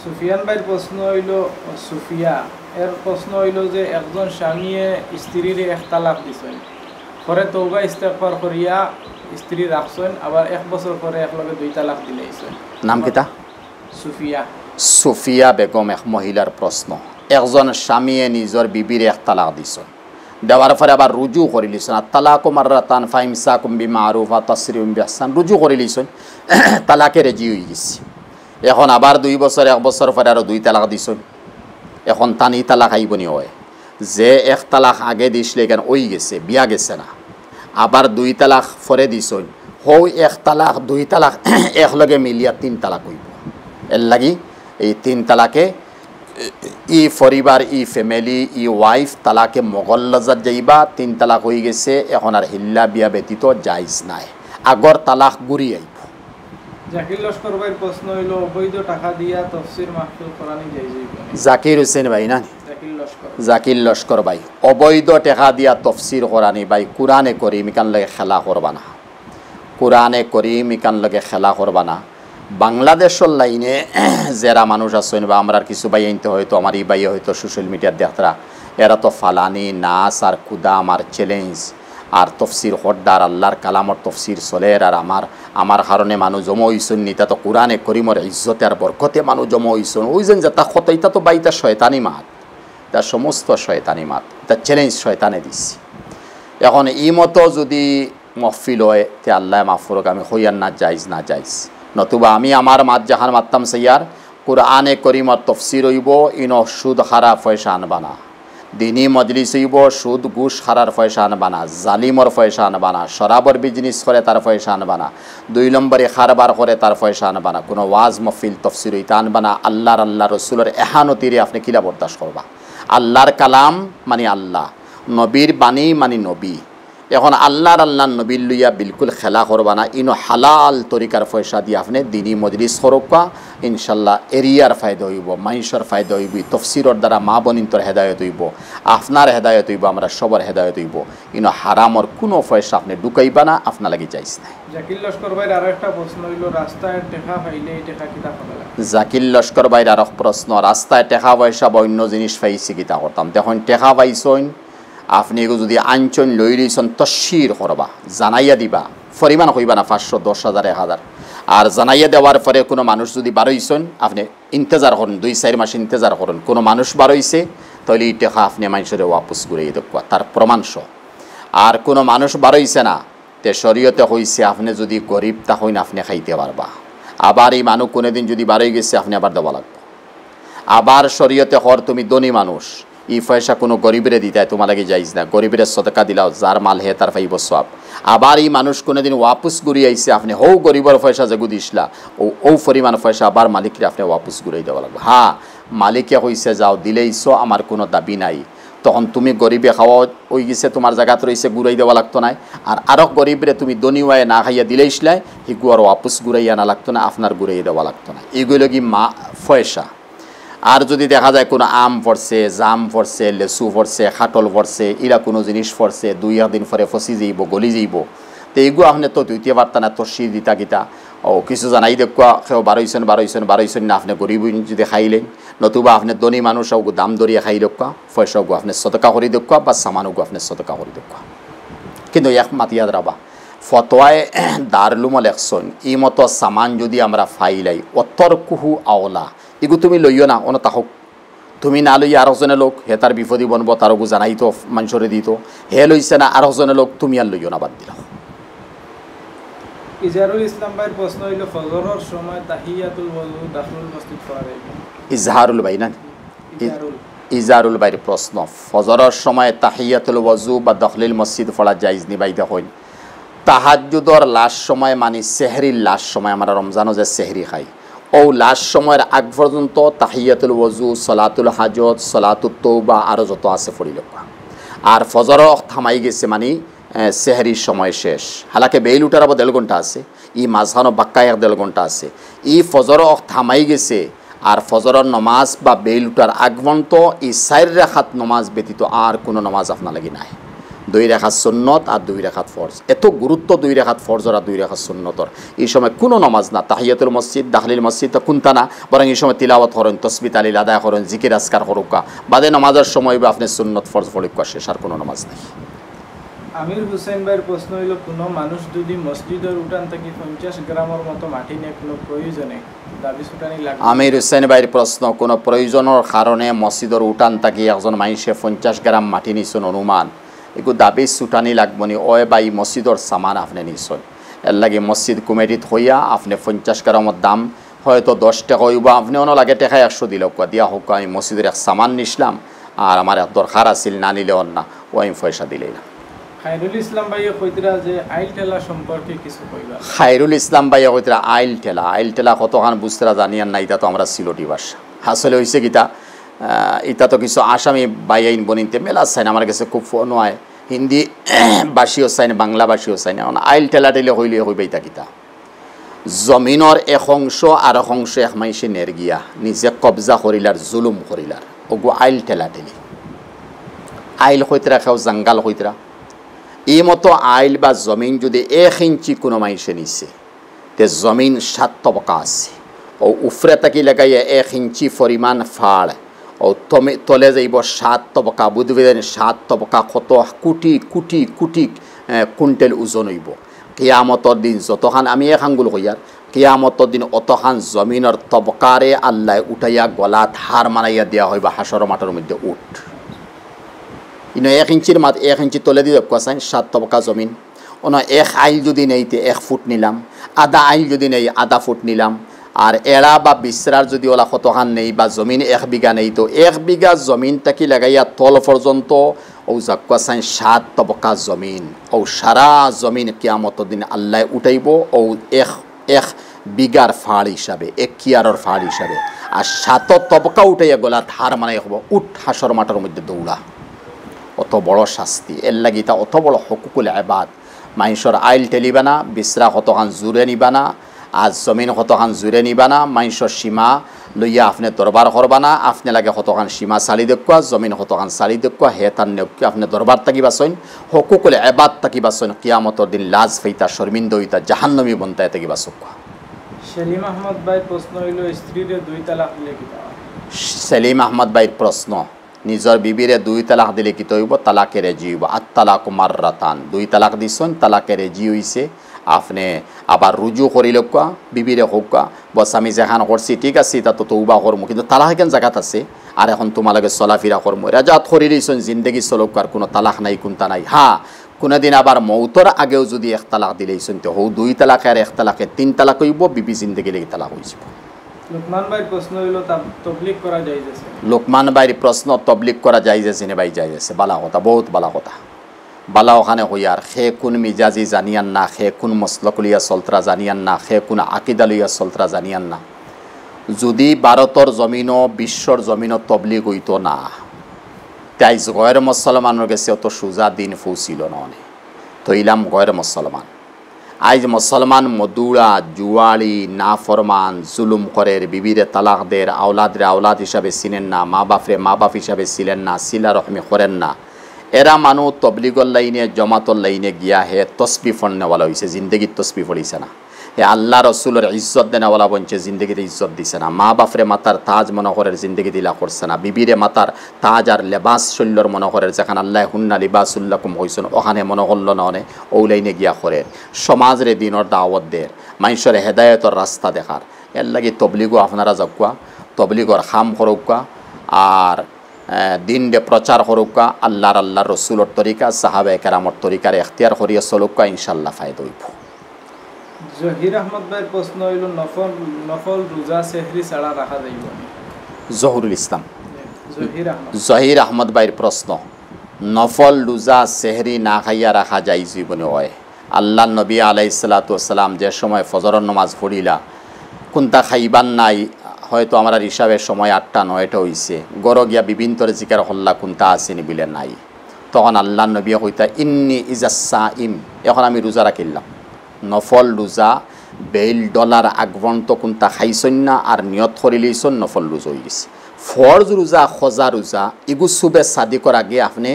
সুফিয়ান ভাইয়ের প্রশ্ন হইল, সুফিয়া এর প্রশ্ন হইল যে একজন স্বামীয়ে স্ত্রীর এক তালাক দিছেন, পরে তওবা ইস্তেগফার করিয়া স্ত্রী রাখছেন, আবার 1 বছর পরে একলগে 2 তালাক দিলেইছেন। নাম কিতা? সুফিয়া। সুফিয়া বেগম এক মহিলার প্রশ্ন। একজন স্বামীয়ে নিজের বিবির এক তালাক দিছেন, দেওয়ার পরে আবার রুজু করে লিছেন, আর তালাকু মাররাতান ফাইমসাকুম বিমারুফ ওয়া তাসরিহুম বিইহসান, রুজু করে লিছেন, তালাকে রেজি হয়ে গেছে। এখন আবার 2 বছর 1 বছর পরে আরও 2 তালাক দিছেন। এখন তানি তালাক আইবনি হয় যে 1 তালাক আগে দিছিলে কেন ওই গেছে, বিয়া গেছে না, আবার 2 তালাক পরে দিছেন, হও 1 তালাক 2 তালাক একলগে মিলিয়া 3 তালাক হইব। এর লাগি এই 3 তালাকে ই পরিবার, ই ফ্যামিলি, ই ওয়াইফ তালাকে মগল্লাজাত যাইবা, 3 তালাক হয়ে গেছে, এখন আর হিল্লা বিয়া ব্যতীত জায়েজ নাই, আগর তালাক ঘুরি আইব। জাকির লস্কর ভাইয়ের প্রশ্ন হইল, অবৈধ টাকা দিয়া তাফসীর মাহফিল করানি জায়েজ হইব? জাকির হোসেন ভাই না, জাকির জাকির লস্কর ভাই, অবৈধ টাকা দিয়া তফসির করানি ভাই, কুরআনে করিম ইকান লগে খেলা করবা না, কুরআনে করিম ইকান লগে খেলা করবা না। বাংলাদেশের লাইনে যারা মানুষ আছেন বা আমরা কিছু ভাই আনতে হয়তো আমার এই ভাই হয়তো সোশ্যাল মিডিয়ার দেখতরা, এরা তো ফালানি নাচ আর কুদাম আর চ্যালেঞ্জ আর তফসির হড্ডার আল্লাহর কালামর তফসির চলের, আর আমার কারণে মানুষ জমা হইছেন নি, তা তো কুরআনে করিমর ইজ্জতে আর বরকতে মানুষ জমা হইছেন, ওই যেন যা খতাইতা তো বাইতা শয়তানি মাত, তার সমস্ত শয়তানি মাত, তার চ্যালেঞ্জ শয়তানে দিচ্ছি। এখন ই মতো যদি মহফিল হয় তে আল্লাহ মাফ করুক, আমি হইয়ার না যাইজ না যাইজ, নতুবা আমি আমার মাত জাহান মারতাম সৈয়ার কুরআনে করিমর তফসির হইব, ইন সুদ হারা পয়সা আনবা না, দিনী মজলিস হইব, সুদ ঘুষ হারার পয়সা আনবা না, জালিমর পয়সা আনবা না, শরাবর বিজনেস করে তার পয়সা আনবা না, 2 নম্বরে খারবার করে তার পয়সা আনবা না, কোনো ওয়াজ মহফিল তফসির হইতে আনবা না। আল্লাহ রসুলের এহানতিরে আপনি কিলা বরদাস্ত করবা? আল্লাহর কালাম মানে আল্লাহ, নবীর বাণী মানে নবী। এখন আল্লাহর নবীর লইয়া বিলকুল খেলা করবা না, ইনো হালাল তরিকার পয়সা দিয়ে আপনি দিনী মজলিস করবা, ইনশাল্লাহ এরিয়ার ফায়দা হইব, মাইশর ফায়দা হইব, তফসিরর দ্বারা মা বনিন্তর হেদায়ত হইব, আপনার হেদায়ত হইব, আমরা সবার হেদায়ত হইব। ইনো হারামর কোনো পয়সা আপনি ঢুকাইবা না, আপনার লাগি চাইছ না। জাকির লস্কর ভাইয়ের আরো একটা প্রশ্ন হইল, রাস্তায় টাকা পাইলে এই টাকা কিতা করলা? জাকির লস্কর ভাইয়ের আরো প্রশ্ন, রাস্তায় টাকা পয়সা বা অন্য জিনিস পাইছি কিতা করতাম? দেখুন টাকা পাইছেন আপনি এগো যদি আনচন লই লইছেন তশির করবা, জানাইয়া দিবা, পরিমাণ হইবা না 500, 10,000, 1000, আর জানাইয়া দেওয়ার পরে কোনো মানুষ যদি বারোইছেন আপনি ইন্তজার করেন, 2-4 মাস ইন্তজার করেন, কোনো মানুষ বারোইছে তাহলে এই টাকা আপনি মানুষের ওয়াপস ঘুরিয়ে দেখবা, তার প্রমাণ সহ। আর কোনো মানুষ বারোইছে না তে শরীয়তে হইছে আপনি যদি গরিব তা হইন আপনি খাইতে পারবা, আবার এই মানুষ কোনোদিন যদি বারোই গেছে আপনি আবার দেওয়া লাগবে। আবার শরীয়তে হর তুমি ধনী মানুষ, এই পয়সা কোনো গরিবের দিতে তোমার লাগে যাইজ না, গরিবের সদকা দিলাও, যার মাল হে তার পাইব সব। আবার এই মানুষ কোনোদিন ওয়াপুস ঘুরিয়ে আইসে আপনি হৌ গরিবের পয়সা যেগু দিসলা ও পরিমাণ পয়সা আবার মালিকরে আপনি ওয়াপুস ঘুরিয়ে দেওয়া লাগবে। হ্যাঁ, মালিকে হইছে যাও দিলেইছো, আমার কোনো দাবি নাই, তখন তুমি গরিবে খাওয়া ওই গেছে তোমার জায়গাত রয়েছে ঘুরাই দেওয়া লাগতো না, আর আরও গরিবরে তুমি দনি ওয়ায় না খাইয়া দিলেইসলাই হিগু আর ওয়াপুস ঘুরাইয়া না লাগতো না, আপনার ঘুরাইয়া দেওয়া লাগতো না। এগুলো কি মা পয়সা। আর যদি দেখা যায় কোনো আম পড়ছে, জাম পড়ছে, লেচু পড়ছে, খাটল পড়ছে, এরা কোনো জিনিস পড়ছে 2-1 দিন পরে ফসি যাইব, গলি যাইব, তো এইগুলো আপনি তো দুইতে পারতা না, তসি দিতা গীতা ও কিছু জানাই দেখুয়া সেও বারোইছেন না, আপনি গরিব যদি খাইলেন, নতুবা আপনি ধনী মানুষ ওগু দাম দরিয়া খাই দেখুয়া, পয়সাগু আপনি সদকা করি দেখুয়া বা সামানগু আপনি সদকা করি দেখুয়া। কিন্তু এক মাতিয়াদ রাবা ফতোয়ায় দারুলুম লেখছন ই মতো সামান যদি আমরা ফাইলাই অতর কুহু আওলা, এগু তুমি লইও না, অন তাহক তুমি না লইয়া আরেকজনে লোক হে তার বিপদী বনব, তারগু জানাই তো মানুষরে দিত, হে লইছে না আরেকজনে লোক, তুমি আর লইও না, বাদ দিল। ইজহারুল ইসলাম ভাইয়ের প্রশ্ন হইল, ফজরের সময় তাহিয়াতুল ওযু দাখিলুল মসজিদ করা যাবে? ইজহারুল ভাই না, ইজহারুল ভাইয়ের প্রশ্ন, ফজরের সময় তাহিয়াতুল ওযু বা দাখিলুল মসজিদ পড়া জায়েজ নি? ভাই দেখুন, তাহাজ্জুদর লাস্ট সময় মানে সেহরির লাস্ট সময়, আমরা রমজানও যে সেহরি খাই, ও লাস্ট সময়ের আগ পর্যন্ত তাহিয়াতুল ওযু, সলাতুল হাজত, সলাতুত তওবা আরও যত আছে পড়ি লেখা। আর ফজর থামাই গেছে মানে সেহরির সময় শেষ, হালাকে বেইল উঠার আবার 1.5 ঘন্টা আছে, ই মাঝখানো বাক্কা 1.5 ঘন্টা আছে, ই ফজর থামাই গেছে, আর ফজরের নমাজ বা বেইল উঠার আগ পর্যন্ত এই 4 রাকাত নমাজ ব্যতীত আর কোনো নমাজ আপনার লাগি নাই। 2 রাকাত সুন্নত আর 2 রাকাত ফরজ। এত গুরুত্ব 2 রাকাত ফরজর আর 2 রাকাত সুন্নতর। এই সময় কোনো নামাজ না, তাহিয়াতুল মসজিদ দাখিল মসজিদ তো কুনতা না, বরং এই সময় তিলাওয়াত করেন, তসবিহ তালিল আদায় করেন, জিকির আজকার করুকা, বাদে নামাজের সময় বা আপনি সুন্নত ফরজ পড়িকা, শেষ আর কোনো নামাজ নেই। আমির হুসেন ভাইয়ের প্রশ্ন হইল, কোনো মানুষ যদি মসজিদের উঠান থেকে 50 গ্রামের মতো মাটি নিয়ে কোনো প্রয়োজনে দাবি ছুটানি লাগবে? আমির হুসেন ভাইয়ের প্রশ্ন, কোনো প্রয়োজনের কারণে মসজিদের উঠান থাকি একজন মানুষে 50 গ্রাম মাটি নিছেন অনুমান, এগুলো দাবি ছুটানি লাগবো নি? ওই বা এই মসজিদের সামান আপনি নিছেন, এর লাগে মসজিদ কমিটিত হইয়া আপনি 50 গ্রামের দাম হয়তো 10 টাকা হইব, আপনি অন্য লাগে টাকা 100 দিল দিয়া হোক, আমি মসজিদের এক সামান নিছিলাম আর আমার এক দরকার আছিল, না নিলে না, ও আমি পয়সা দিলেই না। খায়রুল ইসলাম ভাইয়ে কইতরা যে আইল ঠেলা সম্পর্কে কিছু কইবা? খায়রুল ইসলাম ভাইয়া কইতরা আইল ঠেলা কতখান বুঝতেরা জানিয়ান না, এটা তো আমরা সিলটি ভাষা। আসলে হয়েছে গীতা, এটা তো কিছু আসামি বাইয়াইন বনিতে মেলা চাই না, আমার কাছে খুব ফোন হয়, হিন্দি ভাষীও চাই না, বাংলা ভাষীও চাই না। আইল ঠেলা ঠেলে হইলে হইবে এটা গীতা, জমিনের এক অংশ আর এক অংশ এক মাইসে নেরগিয়া নিজে কবজা করিলার, জুলুম করিলার, ওগু আইল ঠেলা ঠেলি। আইল কইতরা খাও জঙ্গাল কইতরা। এই মতো আইল বা জমিন যদি 1 ইঞ্চি কোনো মাইসে নিছে, তে জমিন 7 তবকা আছে, ও উফরে তাকি লাগাইয়া 1 ইঞ্চি পরিমাণ ফাড়, ও তলে যাইব 7 তবকা, বুঝবেন 7 তবকা কত কোটি কোটি কোটি কুইন্টেল ওজন হইব। কিয়ামতর দিন যতখান, আমি 1 আঙ্গুল কইয়ার, কিয়ামতর দিন অতখান জমিনের তবকারে আল্লাহ উঠাইয়া গলাত হার মারাইয়া দেওয়া হইব হাসর মাঠের মধ্যে উঠ। 1 ইঞ্চির 1 ইঞ্চি তলে দিয়ে কোয়াছেন 7 তবকা জমিন। 1 আইল যদি নেইতে 1 ফুট নিলাম, আধা আইল যদি নেই আধা ফুট নিলাম, আর এড়া বা বিশ্রার যদি ওলা কতখান নেই বা জমিন 1 বিঘা নেই, তো 1 বিঘা জমিন তাকি লাগাইয়া তল পর্যন্ত ও কোয়াছেন 7 তবকা জমিন। ও সারা জমিন কিয়ামতের দিন আল্লাহ উঠাইব, ও 1 বিঘার ফাড় হিসাবে, 1 কিয়ারর ফাড় হিসাবে, আর 7 তবকা উঠাইয়া গলা হার মানাই হব, উঠ হাসর মাঠের মধ্যে দৌড়া। অত বড় শাস্তি, এর লাগি তা অত বড় হকুকুল ইবাদ। মানুষের আইল টেলিবা না, বিশ্রা কতখান জুড়ে নিবা না, আজ জমিন কতখান জুড়ে নিবা না, মানুষের সীমা লইয়া আপনি দরবার করবা না, আপনি লাগে কতখান সীমা চালি দেখুয়া, জমিন কতখান চালি দেখুয়া, হে তার নেকি আপনি দরবার থাকিবাচন, হকুকুল ইবাদ থাকিবাচন, কিয়ামতর দিন লাজ ফেইতা শর্মিন্দ হইতা জাহান্নমী বন্তায় থাকিবাচক। সেলিম আহমদ ভাই প্রশ্ন হইল, স্ত্রীরে 2 তালাক দিলে কি পাওয়া? সেলিম আহমদ ভাইয়ের প্রশ্ন, নিজের বিবিরে 2 তালাক দিলে কি তৈব? তালাকে রেজি হইব। আত্তালাক মাররাতান, 2 তালাক দিছেন, তালাকে রেজি হইছে, আপনি আবার রুজু করিল কা, বিবিরে হোক বস আমি যেখান করছি ঠিক আছে, তা তো তৌবা করমু, কিন্তু তালাক কেন জায়গাত আছে, আর এখন তোমালোকে চলাফিরা করমু, রাজাত করি দিয়েছেন, জিন্দগি চলক, আর কোনো তালাক নাই, কোনটা নাই। হ্যাঁ, কোনোদিন আবার মৌতর আগেও যদি 1 তালাক দিলেইছেন, তো হৌ 2 তালাকে আর 1 তালাকে 3 তালাক হইব, বিবি জিন্দগি লেগে তালাক হয়ে যাব। লোকমান ভাইয়ের প্রশ্ন হইল, তবলিগ করা যায় যে? লোকমান ভাইয়ের প্রশ্ন, তবলিগ করা যায় যে নে ভাই? যায় আছে, বালা কথা, বহুত বালা কথা। বালা ওখানে হইয়ার সে কোন মিজাজি জানিয়ান না, সে কোন মসলকলিয়া চলতরা জানিয়ান না, সে কোন আকিদালিয়া চলতরা জানিয়ান না। যদি ভারতর জমিনও বিশ্বর জমিনও তবলিগ হইতো না, তাই গয়ের মুসলমানের কাছে অত সোজা দিন পৌঁছিল না, তৈলাম গয়ের মুসলমান। আজ মুসলমান মদুড়া, জুয়াড়ি, নাফরমান, জুলুম করের, বিবিরে তালাক দের, আওলাদরে আওলাদ হিসাবে চিনেন না, মা বাপরে মা বাপ হিসাবে ছিলেন না, সিলা রহমি করেন না। এরা মানুষ তবলিগর লাইনে, জমাতর লাইনে গিয়া হে তসবি ফড়নেওয়ালা হয়েছে, জিন্দগির তসবি ফড়িছে না। হে আল্লাহ রসুলের ইজ্জত দেনেওয়ালা বনছে, জিন্দগিতে ইজ্জত দিছে না। মা বাপরে মাতার তাজ মনোহরের জিন্দগি দিলা করছে না। বিবিরে মাতার তাজ আর লেবাস শৈল্যর মনোহরের, যেখানে আল্লাহ হুন্না লিবাসুল্লাকুম হইছেন, ওখানে মনোহল্য ননে, ও লাইনে গিয়া করে সমাজরে দিনর দাওয়াত দের, মানুষের হেদায়তর রাস্তা দেখার। এর লাগে তবলিগও আপনারা যাকুয়া, তবলিগর খাম করুকা, আর দিন দে প্রচার করুকা, আল্লাহর রসুলের তরিকা, সাহাবে কেরামর তরিকার এখতিয়ার করিয়া চলুকা, ইনশাল্লাহ ফায়দা হইব। জহির আহমদ ভাইয়ের প্রশ্ন হইল, নফল রোজা সেহরি ছাড়া রাখা যাইব? জহুরুল ইসলাম, জহির আহমদ ভাইয়ের প্রশ্ন, নফল রোজা সেহরি না খাইয়া রাখা যায় জীবনে হয়? আল্লাহ নবী আলাইহিস সালাতু ওয়াস সালাম যে সময় ফজরের নামাজ পড়িলা, কোনটা খাইবান নাই, হয়তো আমরা হিসাবের সময় 8টা 9টা হইছে, গড় গিয়া বিভিন্নরে জিকার হল্লা কোনটা আসেনি বলে নাই, তখন আল্লাহ নবী কইতা ইন্নি ইজাসাইম, এখন আমি রোজা রাখিলাম। নফল রোজা বেল ডলার আগবন্ত কোনটা খাইছন না, আর নিয়ত করিলেইছন, নফল রোজা হয়ে গেছে। ফরজ রোজা, খজা রোজা, এগু সুবে সাদিকর আগে আপনি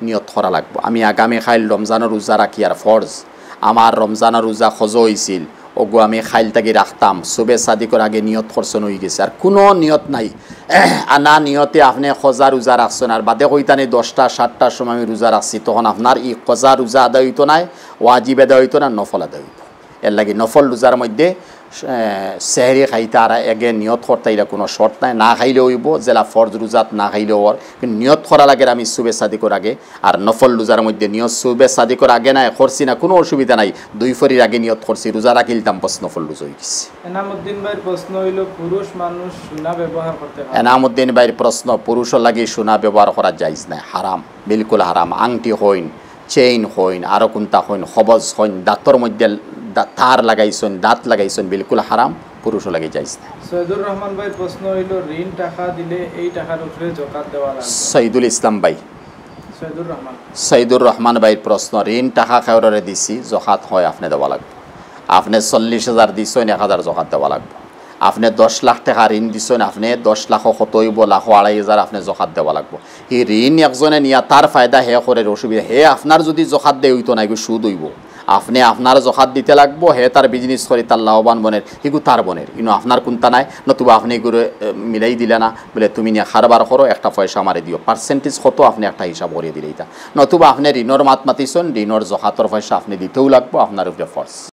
নিয়ত করা লাগবো আমি আগামী খাইল রমজানের রোজা রাখি আর ফরজ আমার রমজানের রোজা খজ হয়েছিল ওগো আমি খাইল তাকে রাখতাম সুবে সাদিকর আগে নিয়ত করছেন হয়ে গেছে আর কোনো নিয়ত নাই আনা নিয়তে আপনি খজা রোজা রাখছেন আর বাদে কইতানি 10টা 7টার সময় আমি রোজা রাখছি তখন আপনার ই খজা রোজা আদায় হইতো নাই ওয়াজিব আদায় হইতো না নফল আদায় হইতো এর লাগে নফল রোজার মধ্যে সেহরি খাইতে আর এগে নিয়ত করতে এটা কোনো শর্ত নাই না খাইলে হইব জেলা ফরজ রোজাত না খাইলেও ওর কিন্তু নিয়ত করা লাগে আমি সুবে সাদিকর আগে আর নফল রোজার মধ্যে নিয়ত সুবে সাদিকর আগে নাই করছি না কোনো অসুবিধা নাই 2 ফরির আগে নিয়ত করছি রোজা রাখিলতাম বস নফল রোজা হয়ে গেছে এনামুদ্দিন ভাইয়ের প্রশ্ন হইল পুরুষ মানুষ সোনা ব্যবহার করতে পারে এনামুদ্দিন ভাইয়ের প্রশ্ন পুরুষের লাগে সোনা ব্যবহার করা যাইজ নাই হারাম বিলকুল হারাম আংটি হইন চেইন হইন আরও কোনটা হইন খবজ হইন দাঁতর মধ্যে তার লাগাইছেন দাঁত লাগাইছেন বিলকুল হারাম পুরুষও লাগে যাইজ না সৈয়দুর রহমান ভাই প্রশ্ন হইল ঋণ টাকা দিলে এই টাকার উপরে যাকাত দেওয়া লাগবে সৈয়দুল ইসলাম ভাই সৈয়দুর রহমান ভাইয়ের প্রশ্ন ঋণ টাকা খাওয়ারে দিছি যাকাত হয় আপনি দেওয়া লাগবে আপনি 40,000 দিছেন 1,000 যাকাত দেওয়া লাগবে আপনি 10 লাখ টাকা ঋণ দিছেন আপনি 10 লাখ কত হইব লাখ 2,500 আপনি যাকাত দেওয়া লাগবে এই ঋণ একজনে নিয়া তার ফায়দা হে করে অসুবিধা হে আপনার যদি যাকাত দেই হইতো না এগু সুদ হইব আপনি আপনার যাকাত দিতে লাগবো হে তার বিজনেস করে তার লাভবান বনের এগু তার বনের কিন্তু আপনার কোনটা নাই নতুবা আপনি এগুলো মিলাই দিলে না বলে তুমি নিয়ে কারবার করো একটা পয়সা আমারে দিও পার্সেন্টেজ কত আপনি একটা হিসাব করিয়ে দিলে এটা নতুবা আপনি ঋণর মাত মাতিছেন ঋণর যাকাতর পয়সা আপনি দিতেও লাগবো আপনার উপরে ফরজ